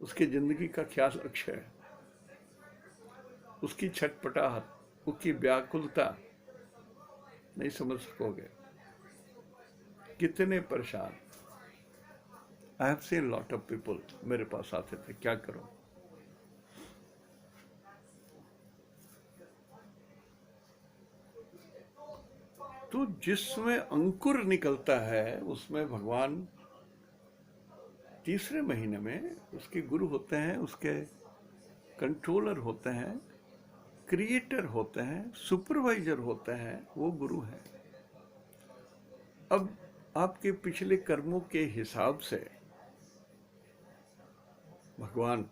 उसके जिंदगी का क्या लक्ष्य है, उसकी छटपटाहट, उसकी व्याकुलता नहीं समझ सकोगे। कितने परेशान। I have seen lot of people मेरे पास आते थे, क्या करूं। तो जिसमें अंकुर निकलता है उसमें भगवान तीसरे महीने में उसके गुरु होते हैं, उसके कंट्रोलर होते हैं, क्रिएटर होते हैं, सुपरवाइजर होते हैं, वो गुरु हैं। अब आपके पिछले कर्मों के हिसाब से भगवान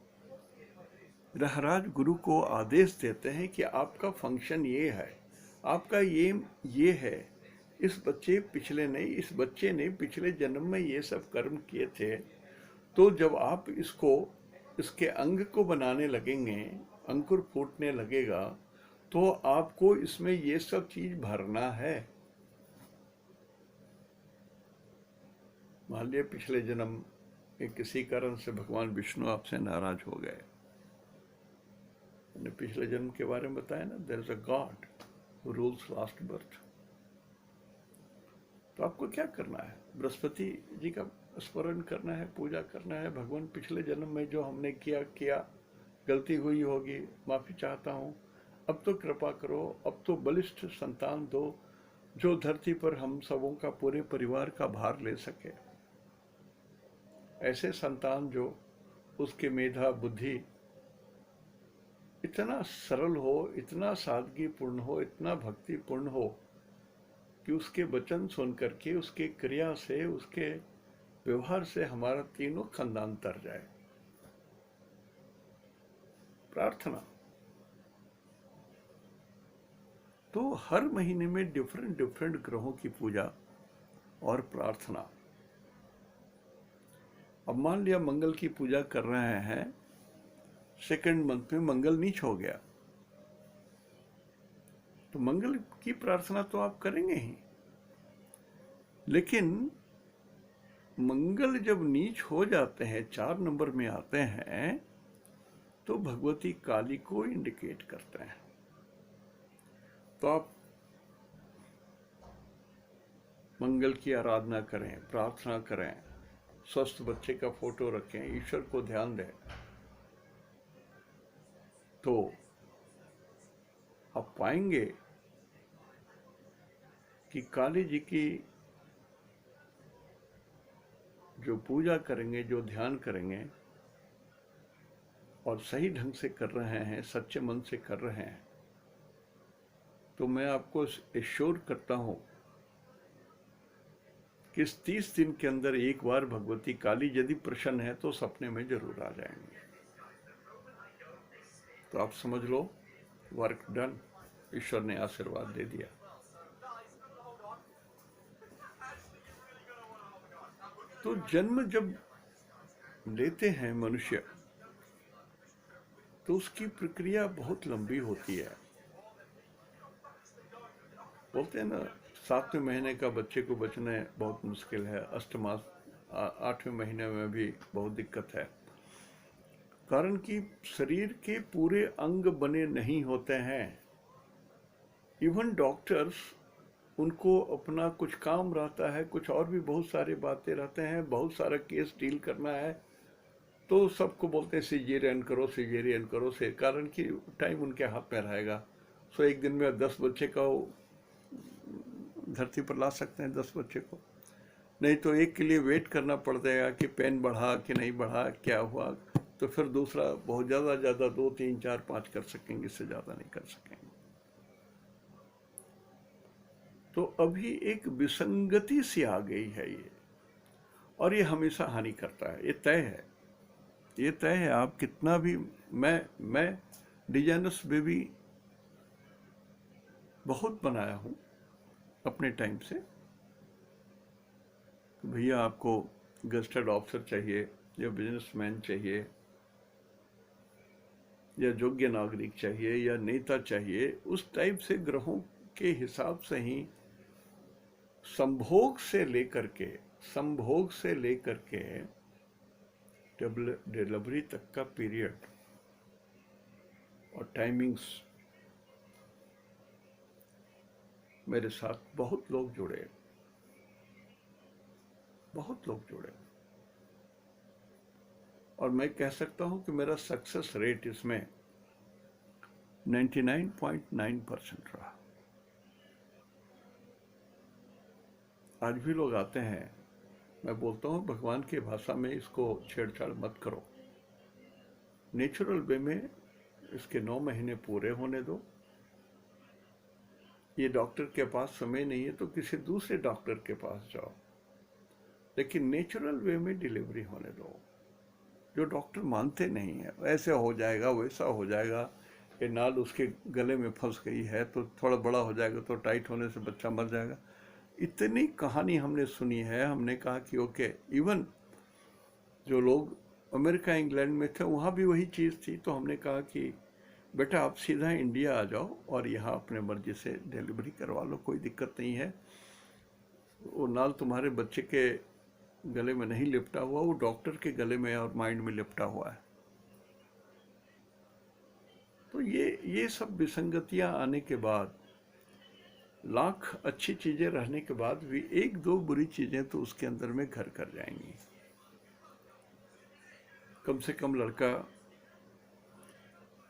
रहराज गुरु को आदेश देते हैं कि आपका फंक्शन ये है, आपका ये है। इस बच्चे ने पिछले जन्म में ये सब कर्म किए थे, तो जब आप इसके अंग को बनाने लगेंगे, अंकुर फूटने लगेगा, तो आपको इसमें ये सब चीज भरना है। मान लिया पिछले जन्म में किसी कारण से भगवान विष्णु आपसे नाराज हो गए, मैंने पिछले जन्म के बारे में बताया ना, there is a god who rules last birth. तो आपको क्या करना है? बृहस्पति जी का स्मरण करना है, पूजा करना है। भगवान पिछले जन्म में जो हमने किया, गलती हुई होगी, माफी चाहता हूँ, अब तो कृपा करो, अब तो बलिष्ठ संतान दो जो धरती पर हम सबों का, पूरे परिवार का भार ले सके। ऐसे संतान जो उसके मेधा बुद्धि इतना सरल हो, इतना सादगीपूर्ण हो, इतना भक्तिपूर्ण हो कि उसके वचन सुन करके, उसके क्रिया से, उसके व्यवहार से हमारा तीनों खानदान तर जाए। प्रार्थना तो हर महीने में डिफरेंट डिफरेंट ग्रहों की पूजा और प्रार्थना। अब मान लिया मंगल की पूजा कर रहे हैं, सेकंड मंथ में मंगल नीच हो गया, तो मंगल की प्रार्थना तो आप करेंगे ही, लेकिन मंगल जब नीच हो जाते हैं, 4 नंबर में आते हैं, तो भगवती काली को इंडिकेट करते हैं। तो आप मंगल की आराधना करें, प्रार्थना करें, स्वस्थ बच्चे का फोटो रखें, ईश्वर को ध्यान दें, तो आप पाएंगे कि काली जी की जो पूजा करेंगे, जो ध्यान करेंगे और सही ढंग से कर रहे हैं, सच्चे मन से कर रहे हैं, तो मैं आपको एश्योर करता हूं कि इस 30 दिन के अंदर एक बार भगवती काली यदि प्रसन्न है तो सपने में जरूर आ जाएंगे। तो आप समझ लो, वर्क डन, ईश्वर ने आशीर्वाद दे दिया। तो जन्म जब लेते हैं मनुष्य, तो उसकी प्रक्रिया बहुत लंबी होती है। बोलते हैं ना, 7वें महीने का बच्चे को बचना बहुत मुश्किल है, 8वें महीने में भी बहुत दिक्कत है, कारण कि शरीर के पूरे अंग बने नहीं होते हैं। इवन डॉक्टर्स, उनको अपना कुछ काम रहता है, कुछ और भी बहुत सारी बातें रहते हैं, बहुत सारा केस डील करना है, तो सबको बोलते हैं सिजेरियन करो, सिजेरियन करो, से कारण कि टाइम उनके हाथ में रहेगा। सो एक दिन में 10 बच्चे का धरती पर ला सकते हैं, 10 बच्चे को, नहीं तो एक के लिए वेट करना पड़ जाएगा कि पेन बढ़ा कि नहीं बढ़ा, क्या हुआ, तो फिर दूसरा बहुत ज़्यादा 2, 3, 4, 5 कर सकेंगे, इससे ज़्यादा नहीं कर सकेंगे। तो अभी एक विसंगति सी आ गई है ये, और ये हमेशा हानि करता है, ये तय है, ये तय है। आप कितना भी, मैं डिजाइनर्स बेबी बहुत बनाया हूँ अपने टाइम से। तो भैया आपको गजटेड ऑफिसर चाहिए, या बिजनेसमैन चाहिए, या योग्य नागरिक चाहिए, या नेता चाहिए, उस टाइप से ग्रहों के हिसाब से ही संभोग से लेकर के डिलीवरी तक का पीरियड और टाइमिंग्स, मेरे साथ बहुत लोग जुड़े, बहुत लोग जुड़े, और मैं कह सकता हूं कि मेरा सक्सेस रेट इसमें 99.9% रहा। आज भी लोग आते हैं, मैं बोलता हूं भगवान की भाषा में इसको छेड़छाड़ मत करो, नेचुरल वे में इसके 9 महीने पूरे होने दो। ये डॉक्टर के पास समय नहीं है तो किसी दूसरे डॉक्टर के पास जाओ, लेकिन नेचुरल वे में डिलीवरी होने दो। जो डॉक्टर मानते नहीं है, ऐसे हो जाएगा वैसा हो जाएगा, ये नाल उसके गले में फंस गई है तो थोड़ा बड़ा हो जाएगा तो टाइट होने से बच्चा मर जाएगा, इतनी कहानी हमने सुनी है। हमने कहा कि ओके, इवन जो लोग अमेरिका इंग्लैंड में थे वहाँ भी वही चीज़ थी, तो हमने कहा कि बेटा आप सीधा इंडिया आ जाओ और यहाँ अपने मर्जी से डिलीवरी करवा लो, कोई दिक्कत नहीं है। वो नाल तुम्हारे बच्चे के गले में नहीं लिपटा हुआ, वो डॉक्टर के गले में और माइंड में लिपटा हुआ है। तो ये सब विसंगतियां आने के बाद, लाख अच्छी चीजें रहने के बाद भी एक दो बुरी चीजें तो उसके अंदर में घर कर जाएंगी। कम से कम लड़का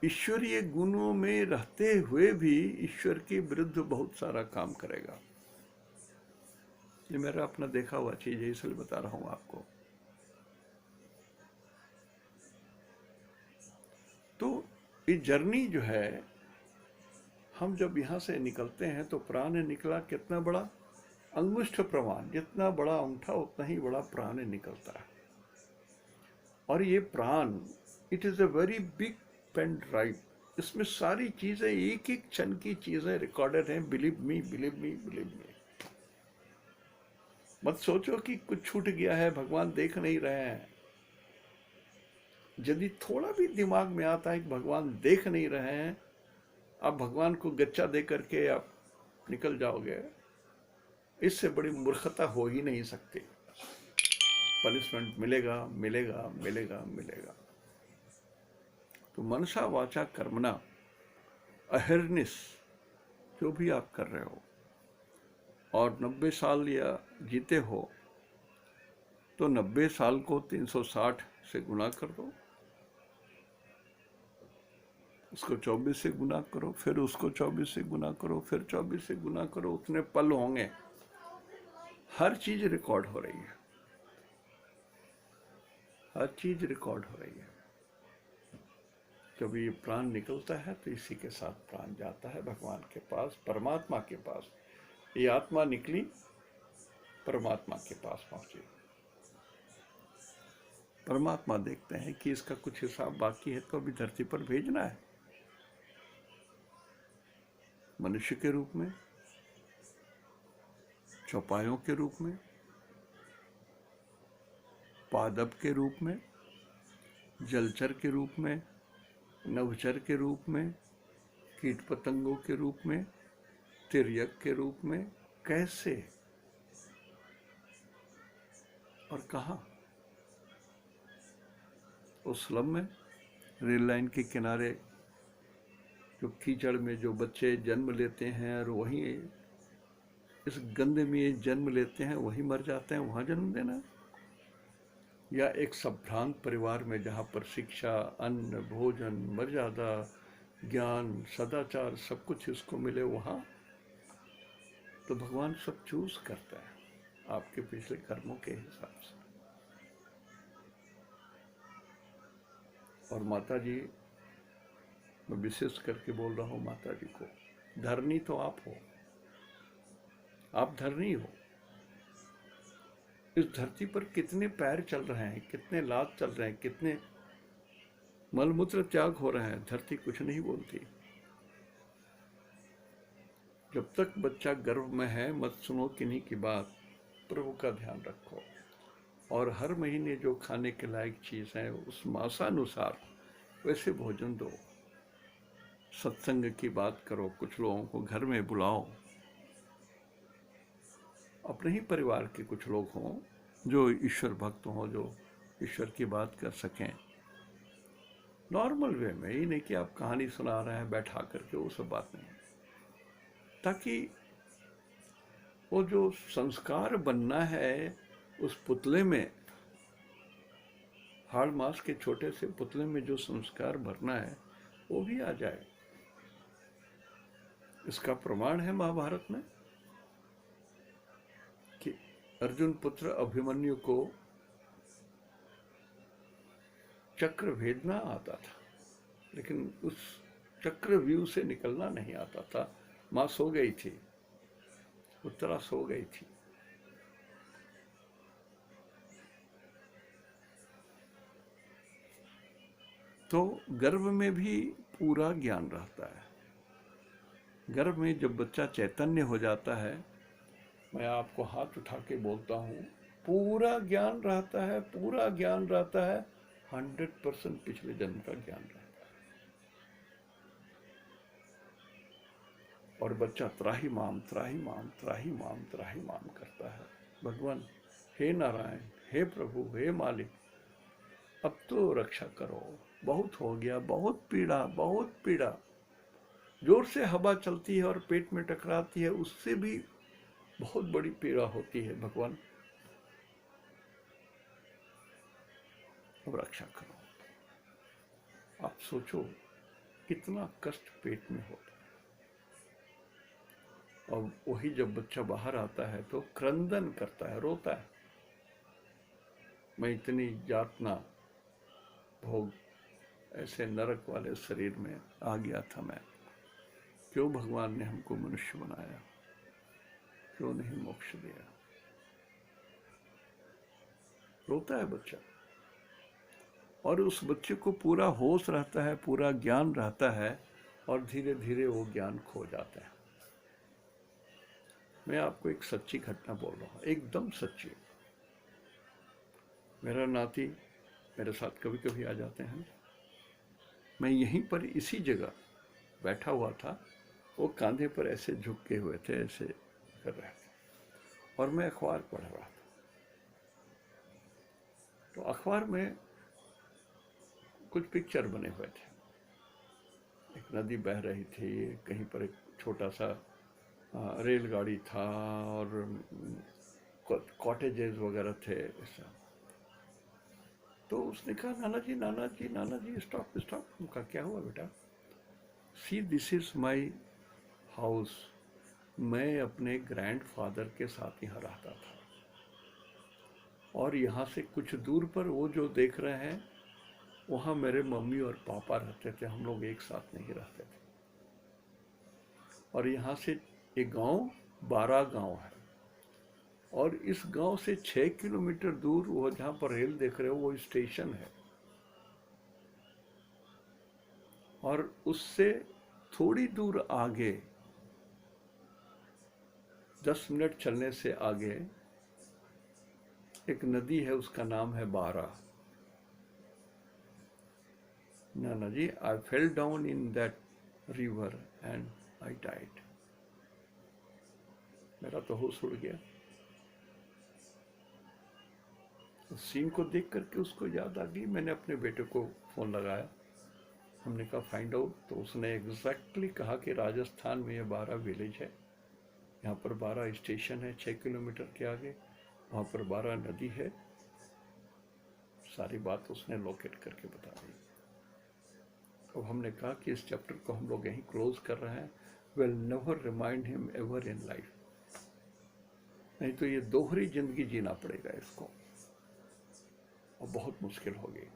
ईश्वरीय गुणों में रहते हुए भी ईश्वर के विरुद्ध बहुत सारा काम करेगा। ये मेरा अपना देखा हुआ चीज है, इसलिए बता रहा हूं आपको। तो ये जर्नी जो है, हम जब यहां से निकलते हैं तो प्राण निकला कितना बड़ा, अंगुष्ठ प्रमाण, जितना बड़ा अंगूठा उतना ही बड़ा प्राण निकलता है। और ये प्राण, it is a very big pen drive, इसमें सारी चीजें, एक एक क्षण की चीजें रिकॉर्डेड हैं। Believe me, believe me, believe me. मत सोचो कि कुछ छूट गया है, भगवान देख नहीं रहे हैं। यदि थोड़ा भी दिमाग में आता है कि भगवान देख नहीं रहे हैं, आप भगवान को गच्चा दे करके आप निकल जाओगे, इससे बड़ी मूर्खता हो ही नहीं सकती। पनिशमेंट मिलेगा, मिलेगा, मिलेगा, मिलेगा। तो मनसा वाचा कर्मणा, अहिर्निश जो भी आप कर रहे हो, और 90 साल या जीते हो तो 90 साल को 360 से गुना कर दो, उसको 24 से गुना करो, फिर उसको 24 से गुना करो, फिर 24 से गुना करो, उतने पल होंगे। हर चीज रिकॉर्ड हो रही है, हर चीज रिकॉर्ड हो रही है। जब ये प्राण निकलता है तो इसी के साथ प्राण जाता है भगवान के पास, परमात्मा के पास। ये आत्मा निकली, परमात्मा के पास पहुंची। परमात्मा देखते हैं कि इसका कुछ हिसाब बाकी है तो अभी धरती पर भेजना है, मनुष्य के रूप में, चौपायों के रूप में, पादप के रूप में, जलचर के रूप में, नभचर के रूप में, कीट पतंगों के रूप में, तिर्यक के रूप में, कैसे और कहाँ? उस स्लम में, रेल लाइन के किनारे जो कीचड़ में जो बच्चे जन्म लेते हैं और वहीं इस गंदे में जन्म लेते हैं, वहीं मर जाते हैं, वहां जन्म देना? या एक संभ्रांत परिवार में जहाँ पर शिक्षा, अन्न, भोजन, मर्यादा, ज्ञान, सदाचार सब कुछ इसको मिले, वहाँ? तो भगवान सब चूज करता है आपके पिछले कर्मों के हिसाब से। और माता जी, मैं विशेष करके बोल रहा हूँ माता जी को, धरनी तो आप हो, आप धरनी हो। इस धरती पर कितने पैर चल रहे हैं, कितने लात चल रहे हैं, कितने मलमूत्र त्याग हो रहे हैं, धरती कुछ नहीं बोलती। जब तक बच्चा गर्भ में है मत सुनो किन्हीं की बात, प्रभु का ध्यान रखो। और हर महीने जो खाने के लायक चीज है उस मासानुसार वैसे भोजन दो। सत्संग की बात करो, कुछ लोगों को घर में बुलाओ, अपने ही परिवार के कुछ लोग हों जो ईश्वर भक्त हों, जो ईश्वर की बात कर सकें नॉर्मल वे में, ही नहीं कि आप कहानी सुना रहे हैं बैठा करके, वो सब बात नहीं, ताकि वो जो संस्कार बनना है उस पुतले में, हाड़ मास के छोटे से पुतले में जो संस्कार भरना है वो भी आ जाए। इसका प्रमाण है महाभारत में कि अर्जुन पुत्र अभिमन्यु को चक्र भेदना आता था, लेकिन उस चक्र व्यूह से निकलना नहीं आता था। मां सो गई थी, उत्तरा सो गई थी। तो गर्भ में भी पूरा ज्ञान रहता है। गर्भ में जब बच्चा चैतन्य हो जाता है, मैं आपको हाथ उठा के बोलता हूँ, पूरा ज्ञान रहता है, पूरा ज्ञान रहता है, 100% पिछले जन्म का ज्ञान रहता है। और बच्चा त्राही माम त्राही माम त्राही माम त्राही माम करता है, भगवान हे नारायण, हे प्रभु, हे मालिक, अब तो रक्षा करो, बहुत हो गया, बहुत पीड़ा, बहुत पीड़ा। जोर से हवा चलती है और पेट में टकराती है, उससे भी बहुत बड़ी पीड़ा होती है, भगवान अब रक्षा करो। आप सोचो कितना कष्ट पेट में होता है। और वही जब बच्चा बाहर आता है तो क्रंदन करता है, रोता है, मैं इतनी यातना भोग ऐसे नरक वाले शरीर में आ गया था मैं, क्यों भगवान ने हमको मनुष्य बनाया, क्यों नहीं मोक्ष दिया। रोता है बच्चा, और उस बच्चे को पूरा होश रहता है, पूरा ज्ञान रहता है, और धीरे धीरे वो ज्ञान खो जाता है। मैं आपको एक सच्ची घटना बोल रहा हूँ, एकदम सच्ची। मेरा नाती मेरे साथ कभी कभी आ जाते हैं। मैं यहीं पर इसी जगह बैठा हुआ था, वो कांधे पर ऐसे झुके हुए थे, ऐसे कर रहे थे, और मैं अखबार पढ़ रहा था। तो अखबार में कुछ पिक्चर बने हुए थे, एक नदी बह रही थी, कहीं पर एक छोटा सा रेलगाड़ी था, और कॉटेजेस वगैरह थे ऐसा। तो उसने कहा, नाना जी, नाना जी, नाना जी, स्टॉप स्टॉप। उनका क्या हुआ बेटा? सी, दिस इज माई हाउस। मैं अपने ग्रैंडफादर के साथ यहाँ रहता था, और यहाँ से कुछ दूर पर वो जो देख रहे हैं, वहाँ मेरे मम्मी और पापा रहते थे, हम लोग एक साथ नहीं रहते थे। और यहाँ से एक गांव 12 गांव है, और इस गांव से 6 किलोमीटर दूर वो जहाँ पर रेल देख रहे हो वो स्टेशन है, और उससे थोड़ी दूर आगे 10 मिनट चलने से आगे एक नदी है, उसका नाम है बारा। नाना जी, I fell down in that river and I died. मेरा तो होश उड़ गया। उस सीन को देख करके उसको याद आ गई। मैंने अपने बेटे को फोन लगाया, हमने कहा फाइंड आउट। तो उसने एग्जैक्टली कहा कि राजस्थान में ये 12 विलेज है, यहाँ पर 12 स्टेशन है 6 किलोमीटर के आगे, वहाँ पर 12 नदी है। सारी बात उसने लोकेट करके बता दी। अब हमने कहा कि इस चैप्टर को हम लोग यहीं क्लोज कर रहे हैं। Will never remind him ever in life, नहीं तो ये दोहरी जिंदगी जीना पड़ेगा इसको, और बहुत मुश्किल होगी।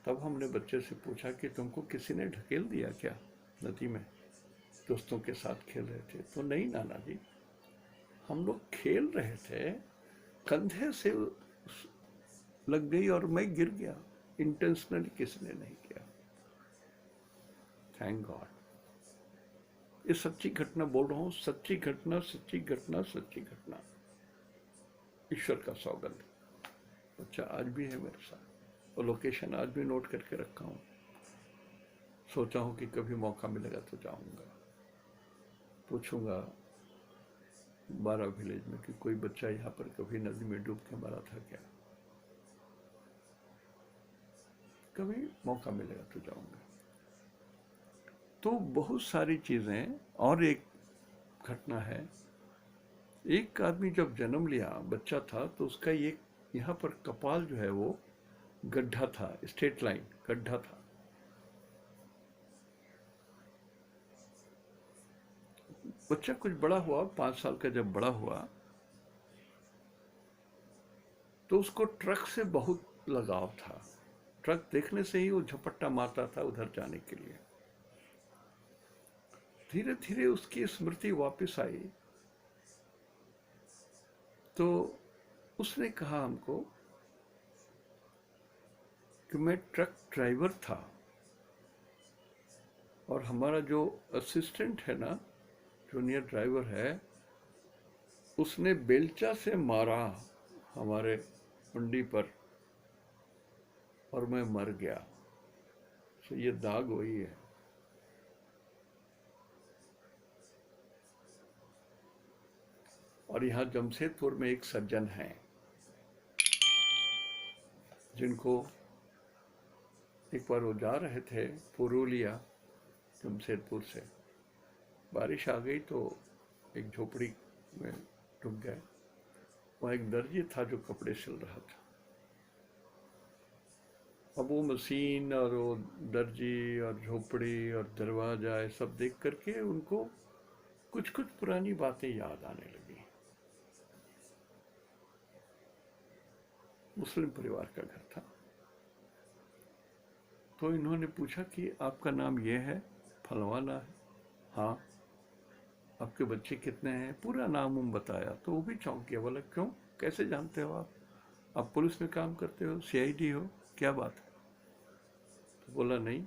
तब हमने बच्चे से पूछा कि तुमको किसी ने ढकेल दिया क्या नदी में? दोस्तों के साथ खेल रहे थे? तो नहीं नाना जी, हम लोग खेल रहे थे, कंधे से लग गई और मैं गिर गया, इंटेंशनली किसी ने नहीं किया। Thank God. ये सच्ची घटना बोल रहा हूँ, सच्ची घटना, सच्ची घटना, सच्ची घटना। ईश्वर का सौगंध। बच्चा आज भी है मेरे साथ, और लोकेशन आज भी नोट करके रखा हूँ। सोचा हूँ कि कभी मौका मिलेगा तो जाऊँगा, पूछूंगा 12 विलेज में कि कोई बच्चा यहाँ पर कभी नदी में डूब के मरा था क्या। कभी मौका मिलेगा तो जाऊंगा। तो बहुत सारी चीज़ें। और एक घटना है, एक आदमी जब जन्म लिया, बच्चा था, तो उसका ये यहाँ पर कपाल जो है वो गड्ढा था, स्ट्रेट लाइन गड्ढा था। बच्चा कुछ बड़ा हुआ, 5 साल का जब बड़ा हुआ, तो उसको ट्रक से बहुत लगाव था। ट्रक देखने से ही वो झपट्टा मारता था उधर जाने के लिए। धीरे धीरे उसकी स्मृति वापस आई, तो उसने कहा हमको कि मैं ट्रक ड्राइवर था, और हमारा जो असिस्टेंट है ना, जूनियर ड्राइवर है, उसने बेलचा से मारा हमारे मुंडी पर और मैं मर गया। तो ये दाग वही है। और यहाँ जमशेदपुर में एक सज्जन हैं जिनको एक बार वो जा रहे थे पुरुलिया जमशेदपुर से, बारिश आ गई तो एक झोपड़ी में रुक गए। वहाँ एक दर्जी था जो कपड़े सिल रहा था। अब वो मशीन और वो दर्जी और झोपड़ी और दरवाजा ये सब देख करके उनको कुछ कुछ पुरानी बातें याद आने लगी। मुस्लिम परिवार का घर था। तो इन्होंने पूछा कि आपका नाम ये है, फलवाना है? हाँ। आपके बच्चे कितने हैं? पूरा नाम उम बताया। तो वो भी चौंक गया, बोला क्यों, कैसे जानते हो आप पुलिस में काम करते हो, सीआईडी हो, क्या बात है? तो बोला नहीं,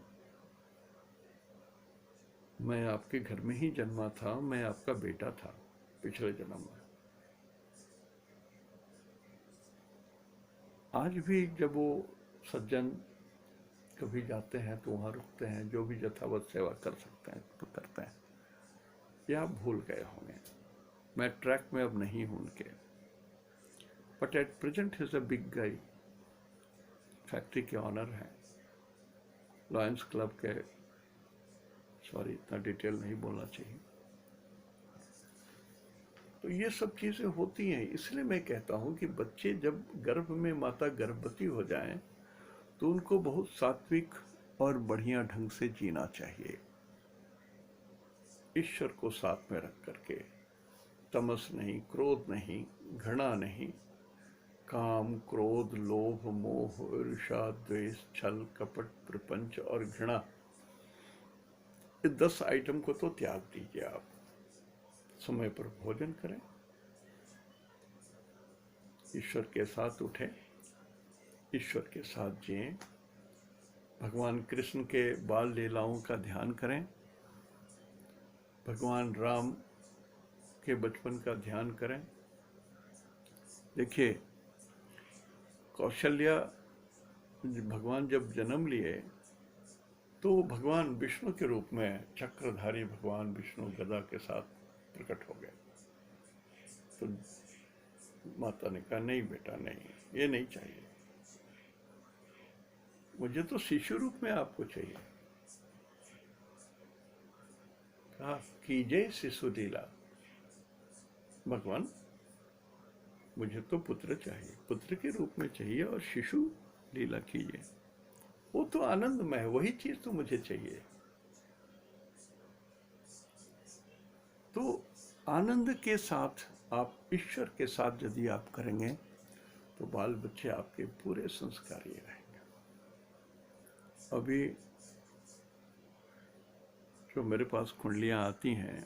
मैं आपके घर में ही जन्मा था, मैं आपका बेटा था पिछले जन्म में। आज भी जब वो सज्जन कभी जाते हैं तो वहाँ रुकते हैं, जो भी यथावत सेवा कर सकते हैं तो करते हैं। या आप भूल गए होंगे, मैं ट्रैक में अब नहीं हूँ उनके, but at present is a big गाई, फैक्ट्री के ऑनर हैं, लॉयंस क्लब के, सॉरी इतना डिटेल नहीं बोलना चाहिए। तो ये सब चीज़ें होती हैं। इसलिए मैं कहता हूँ कि बच्चे जब गर्भ में माता गर्भवती हो जाएं तो उनको बहुत सात्विक और बढ़िया ढंग से जीना चाहिए, ईश्वर को साथ में रख करके। तमस नहीं, क्रोध नहीं, घृणा नहीं, काम, क्रोध, लोभ, मोह, ईर्ष्या, द्वेष, छल, कपट, प्रपंच और घृणा, ये 10 आइटम को तो त्याग दीजिए आप। समय पर भोजन करें, ईश्वर के साथ उठें, ईश्वर के साथ जिएं, भगवान कृष्ण के बाल लीलाओं का ध्यान करें, भगवान राम के बचपन का ध्यान करें। देखिए, कौशल्या भगवान जब जन्म लिए तो भगवान विष्णु के रूप में, चक्रधारी भगवान विष्णु गदा के साथ प्रकट हो गए। तो माता ने कहा नहीं बेटा नहीं, ये नहीं चाहिए, मुझे तो शिशु रूप में आपको चाहिए। कहा कीजिए शिशु लीला, भगवान मुझे तो पुत्र चाहिए, पुत्र के रूप में चाहिए और शिशु लीला कीजिए, वो तो आनंदमय है, वही चीज तो मुझे चाहिए। तो आनंद के साथ आप ईश्वर के साथ यदि आप करेंगे तो बाल बच्चे आपके पूरे संस्कारी रहेंगे। अभी जो मेरे पास कुंडलियां आती हैं,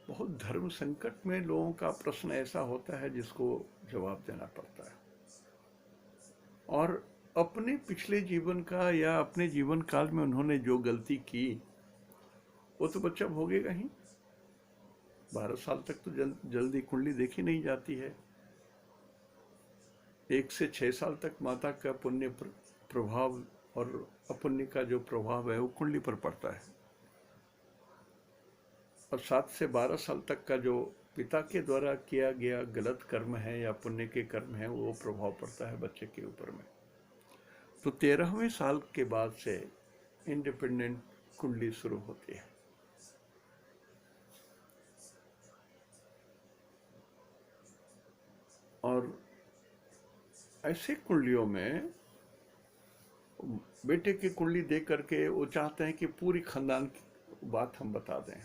बहुत धर्म संकट में लोगों का प्रश्न ऐसा होता है जिसको जवाब देना पड़ता है, और अपने पिछले जीवन का या अपने जीवन काल में उन्होंने जो गलती की वो तो बच्चा भोगेगा ही। 12 साल तक तो जल्दी कुंडली देखी नहीं जाती है। 1 से 6 साल तक माता का पुण्य प्रभाव और अपुण्य का जो प्रभाव है वो कुंडली पर पड़ता है, और 7 से 12 साल तक का जो पिता के द्वारा किया गया गलत कर्म है या पुण्य के कर्म है वो प्रभाव पड़ता है बच्चे के ऊपर में। तो 13वें साल के बाद से इंडिपेंडेंट कुंडली शुरू होती है। और ऐसे कुंडलियों में बेटे की कुंडली देख करके वो चाहते हैं कि पूरी खानदान की बात हम बता दें,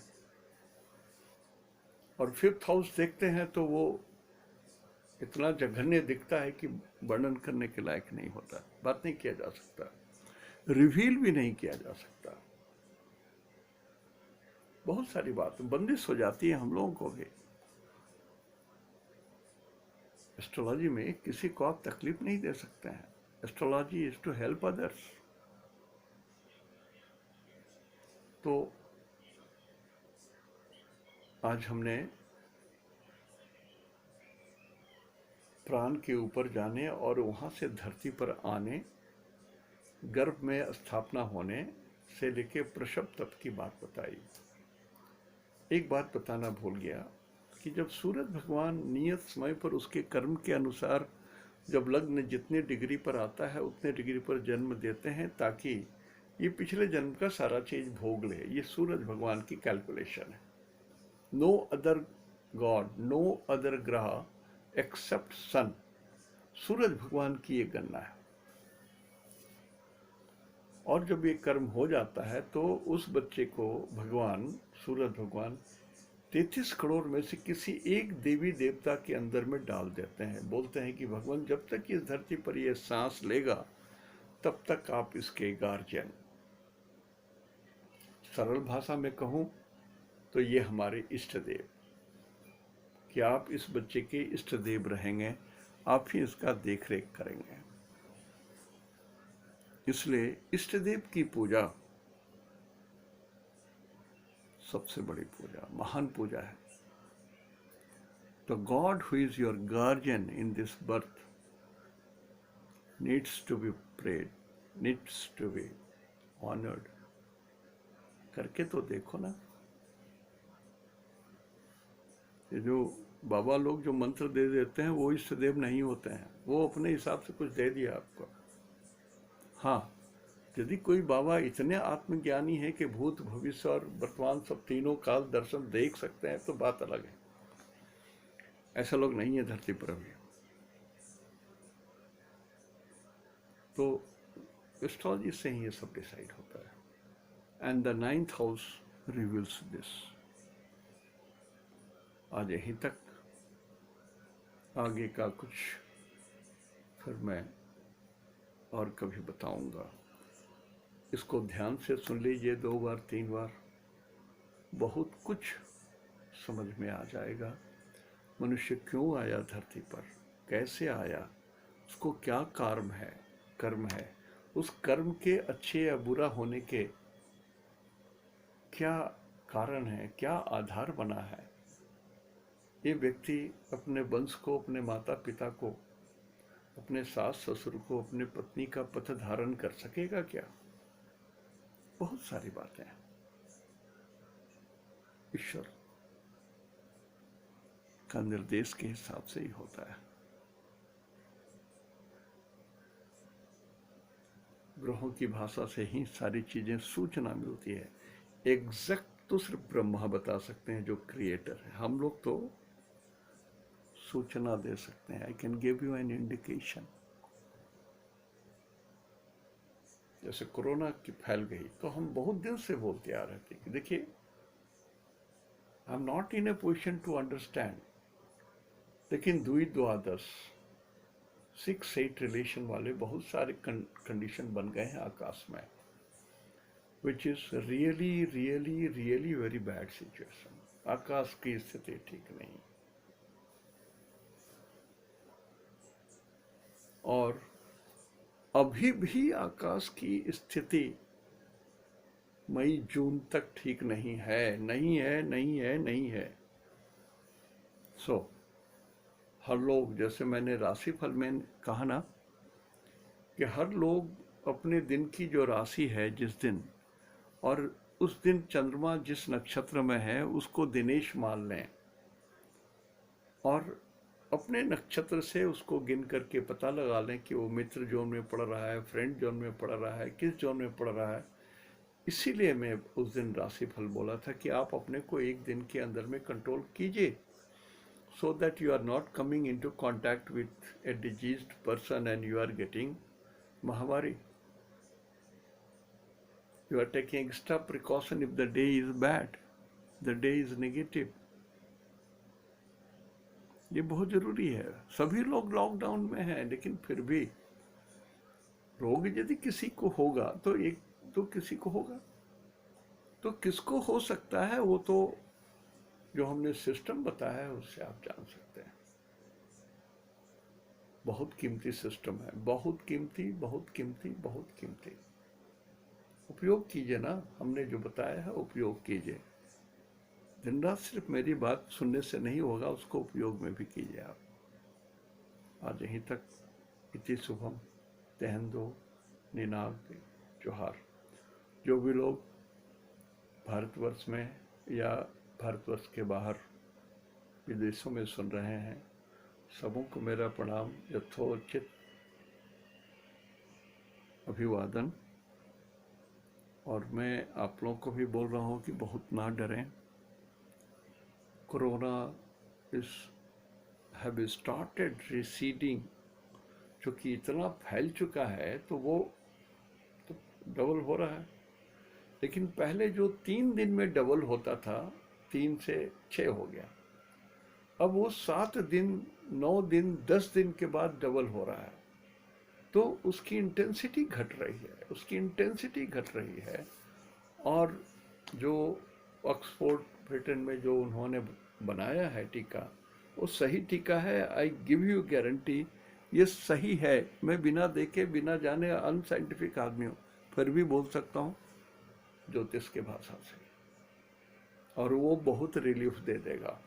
और 5th हाउस देखते हैं तो वो इतना जघन्य दिखता है कि वर्णन करने के लायक नहीं होता, बात नहीं किया जा सकता, रिवील भी नहीं किया जा सकता। बहुत सारी बात बंदिश हो जाती है हम लोगों को भी। एस्ट्रोलॉजी में किसी को आप तकलीफ नहीं दे सकते हैं। Astrology is to help others. तो आज हमने प्राण के ऊपर जाने और वहां से धरती पर आने, गर्भ में स्थापना होने से लेके प्रसव तक की बात बताई। एक बात बताना भूल गया कि जब सूरज भगवान नियत समय पर उसके कर्म के अनुसार जब लग्न जितने डिग्री पर आता है उतने डिग्री पर जन्म देते हैं, ताकि ये पिछले जन्म का सारा चीज भोग ले। ये सूरज भगवान की कैलकुलेशन है। No other god, no other ग्रह एक्सेप्ट सन। सूरज भगवान की ये गणना है। और जब ये कर्म हो जाता है तो उस बच्चे को भगवान, सूरज भगवान 33 करोड़ में से किसी एक देवी देवता के अंदर में डाल देते हैं। बोलते हैं कि भगवान जब तक इस धरती पर ये सांस लेगा तब तक आप इसके गार्जियन। सरल भाषा में कहूं तो ये हमारे इष्ट देव, कि आप इस बच्चे के इष्ट देव रहेंगे, आप ही इसका देख रेख करेंगे। इसलिए इष्ट देव की पूजा सबसे बड़ी पूजा, महान पूजा है। तो god who is your guardian in this birth needs to be prayed, needs to be honoured. करके तो देखो ना। ये जो बाबा लोग जो मंत्र दे देते हैं वो इष्ट देव नहीं होते हैं, वो अपने हिसाब से कुछ दे दिया आपको। हाँ, यदि कोई बाबा इतने आत्मज्ञानी है कि भूत भविष्य और वर्तमान सब तीनों काल दर्शन देख सकते हैं तो बात अलग है। ऐसा लोग नहीं है धरती पर अभी। तो एस्ट्रोलॉजी से ही ये सब डिसाइड होता है। And the 9th house reveals this. आज यहीं तक, आगे का कुछ फिर मैं और कभी बताऊंगा। इसको ध्यान से सुन लीजिए 2 बार 3 बार, बहुत कुछ समझ में आ जाएगा। मनुष्य क्यों आया धरती पर, कैसे आया, उसको क्या कर्म है, उस कर्म के अच्छे या बुरा होने के क्या कारण है, क्या आधार बना है। ये व्यक्ति अपने वंश को, अपने माता पिता को, अपने सास ससुर को, अपने पत्नी का पथ धारण कर सकेगा क्या? बहुत सारी बातें हैं। ईश्वर का निर्देश के हिसाब से ही होता है। ग्रहों की भाषा से ही सारी चीजें सूचना मिलती है। एग्जैक्ट तो सिर्फ ब्रह्मा बता सकते हैं जो क्रिएटर है। हम लोग तो सूचना दे सकते हैं। I can give you an indication. जैसे कोरोना की फैल गई तो हम बहुत दिन से बोलते आ रहे थे कि देखिए, I am not in a position to understand, लेकिन द्वादश 6-8 रिलेशन वाले बहुत सारे कंडीशन बन गए हैं आकाश में, which is really really really very bad situation. आकाश की स्थिति ठीक नहीं। और अभी भी आकाश की स्थिति मई जून तक ठीक नहीं है, नहीं है, नहीं है, नहीं है। सो हर लोग, जैसे मैंने राशिफल में कहा ना, कि हर लोग अपने दिन की जो राशि है जिस दिन, और उस दिन चंद्रमा जिस नक्षत्र में है उसको दिनेश मान लें, और अपने नक्षत्र से उसको गिन करके पता लगा लें कि वो मित्र जोन में पड़ रहा है, फ्रेंड जोन में पड़ रहा है, किस जोन में पड़ रहा है। इसीलिए मैं उस दिन राशिफल बोला था कि आप अपने को एक दिन के अंदर में कंट्रोल कीजिए, so that you are not coming into contact with a diseased person and you are getting Mahavari. You are taking extra precaution if the day is bad, the day is negative. ये बहुत जरूरी है। सभी लोग lockdown में हैं, लेकिन फिर भी रोग यदि किसी को होगा तो एक तो किसी को होगा, तो किसको हो सकता है वो तो जो हमने सिस्टम बताया है उससे आप जान सकते हैं। बहुत कीमती सिस्टम है, बहुत कीमती, बहुत कीमती, बहुत कीमती। उपयोग कीजिए ना, हमने जो बताया है उपयोग कीजिए। दिन रात सिर्फ मेरी बात सुनने से नहीं होगा, उसको उपयोग में भी कीजिए आप। आज यहीं तक। इति शुभम तेहंदो निनाद जोहार। जो भी लोग भारतवर्ष में या भारतवर्ष के बाहर विदेशों में सुन रहे हैं, सबों को मेरा प्रणाम, यथोचित अभिवादन। और मैं आप लोगों को भी बोल रहा हूँ कि बहुत ना डरें। कोरोना हैव स्टार्टेड रिसीडिंग, चूँकि इतना फैल चुका है तो वो तो डबल हो रहा है। लेकिन पहले जो 3 दिन में डबल होता था, 3 से 6 हो गया। अब वो 7 दिन, 9 दिन, 10 दिन के बाद डबल हो रहा है। तो उसकी इंटेंसिटी घट रही है, उसकी इंटेंसिटी घट रही है। और जो ऑक्सफोर्ड ब्रिटेन में जो उन्होंने बनाया है टीका, वो सही टीका है। आई गिव यू गारंटी ये सही है। मैं बिना देखे बिना जाने अनसाइंटिफिक आदमी हूँ, फिर भी बोल सकता हूँ ज्योतिष के भाषा से, और वो बहुत रिलीफ दे देगा।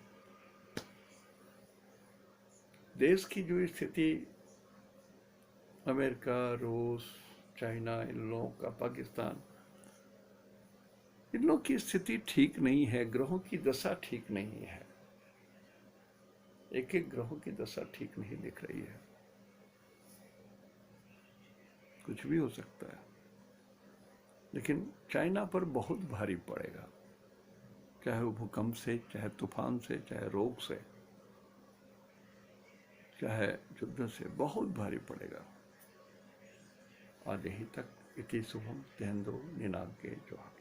देश की जो स्थिति अमेरिका, रूस, चाइना, इन लोगों का, पाकिस्तान, इन लोगों की स्थिति ठीक नहीं है। ग्रहों की दशा ठीक नहीं है, एक एक ग्रहों की दशा ठीक नहीं दिख रही है। कुछ भी हो सकता है, लेकिन चाइना पर बहुत भारी पड़ेगा, चाहे वो भूकंप से, चाहे तूफान से, चाहे रोग से, चाहे युद्ध से, बहुत भारी पड़ेगा। आज यहीं तक। इति शुभम तेहंदो निनाद के जोहार।